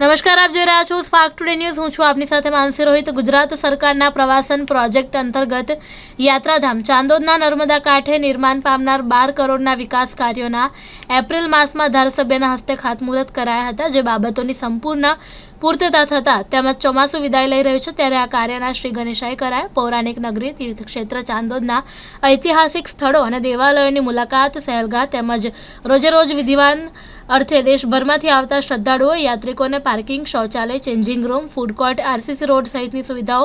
નમસ્કાર, આપ જોઈ રહ્યા છો સ્પાર્ક ટુડે ન્યૂઝ। હું છું આપની સાથે માનસી રોહિત। ગુજરાત સરકારના પ્રવાસન પ્રોજેક્ટ અંતર્ગત યાત્રાધામ ચાંદોદના નર્મદા કાંઠે નિર્માણ પામનાર 12 કરોડના વિકાસ કાર્યોના એપ્રિલ માસમાં ધારાસભ્યના હસ્તે ખાતમુહૂર્ત કરાયા હતા, જે બાબતોની સંપૂર્ણ પૂર્તતા થતાં તેમજ ચોમાસું વિદાય લઈ રહ્યું છે ત્યારે આ કાર્યના શ્રી ગણેશાએ કરાયા। પૌરાણિક નગરી તીર્થક્ષેત્ર ચાંદોદના ઐતિહાસિક સ્થળો અને દેવાલયોની મુલાકાત, સહેલગાહ તેમજ રોજેરોજ વિધિવાન અર્થે દેશભરમાંથી આવતા શ્રદ્ધાળુઓ યાત્રિકોને પાર્કિંગ, શૌચાલય, changing room, food court, RCC road સહિતની સુવિધાઓ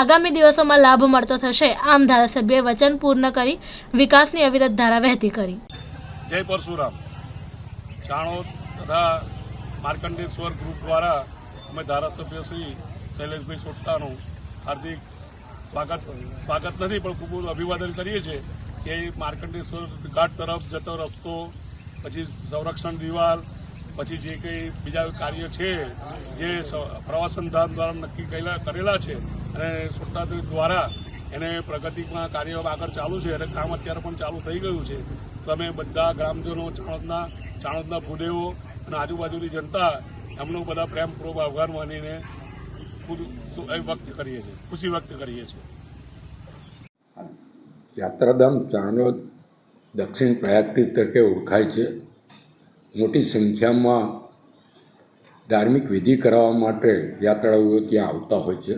આગામી દિવસોમાં લાભ મળતો થશે। આમ ધારાસભ્યએ વચન પૂર્ણ કરી વિકાસની અવિરત ધારા વહેતી કરી। જય પરશુરામ। ચાણોદ તથા માર્કંડેશ્વર ગ્રુપ દ્વારા અમે ધારાસભ્ય શ્રી શૈલેષભાઈ સોટતાનું હાર્દિક સ્વાગત નથી પણ ખૂબ અભિવાદન કરીએ છીએ કે માર્કંડેશ્વર ઘાટ તરફ જતો રસ્તો, પછી સંરક્ષણ દિવાલ, પછી જે કંઈ બીજા કાર્ય છે જે પ્રવાસન ધામ દ્વારા નક્કી કરેલા છે અને સોટતા દ્વારા એને પ્રગતિમાં કાર્ય આગળ ચાલુ છે અને કામ અત્યારે પણ ચાલુ થઈ ગયું છે। તો અમે બધા ગ્રામજનો, ચાણોદના ભૂદેવો અને આજુબાજુની જનતા એમનો બધા પ્રેમપૂર્વક આભાર માનીને ખુશી વ્યક્ત કરીએ છીએ। યાત્રાધામ ચાણોદ દક્ષિણ પ્રયાગ તીર્થ તરીકે ઓળખાય છે। મોટી સંખ્યામાં ધાર્મિક વિધિ કરાવવા માટે યાત્રાળુઓ ત્યાં આવતા હોય છે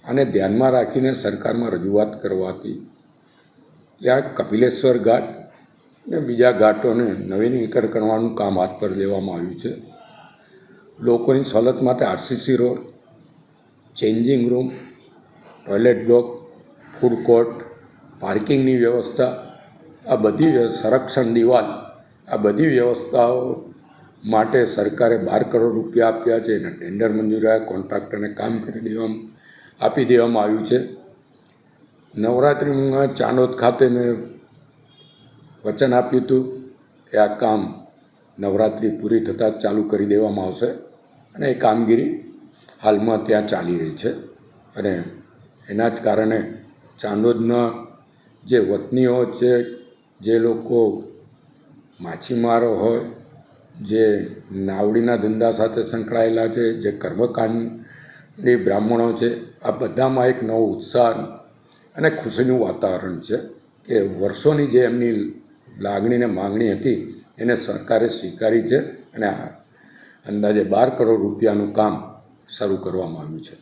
અને ધ્યાનમાં રાખીને સરકારમાં રજૂઆત કરવાથી ત્યાં કપિલેશ્વર ઘાટ અને બીજા ઘાટોને નવીનીકરણ કરવાનું કામ હાથ પર લેવામાં આવ્યું છે। લોકોની સવલત માટે RCC road, changing room, toilet block, food court, પાર્કિંગની વ્યવસ્થા, આ બધી સંરક્ષણ દિવાલ, આ બધી વ્યવસ્થાઓ માટે સરકારે 12 કરોડ રૂપિયા આપ્યા છે અને ટેન્ડર મંજૂર કોન્ટ્રાક્ટરને કામ આપી દેવામાં આવ્યું છે। નવરાત્રિમાં ચાણોદ ખાતે મેં વચન આપ્યું હતું કે આ કામ નવરાત્રિ પૂરી થતાં ચાલુ કરી દેવામાં આવશે અને એ કામગીરી હાલમાં ત્યાં ચાલી રહી છે અને એના જ કારણે ચાંદોદના જે વતનીઓ છે, જે લોકો માછીમારો હોય, જે નાવડીના ધંધા સાથે સંકળાયેલા છે, જે કર્મકાંડી બ્રાહ્મણો છે, આ બધામાં એક નવો ઉત્સાહ અને ખુશીનું વાતાવરણ છે કે વર્ષોની જે એમની લાગણી ને માગણી હતી એને સરકારે સ્વીકારી છે અને અંદાજે 12 કરોડ રૂપિયાનું કામ શરૂ કરવામાં આવ્યું છે।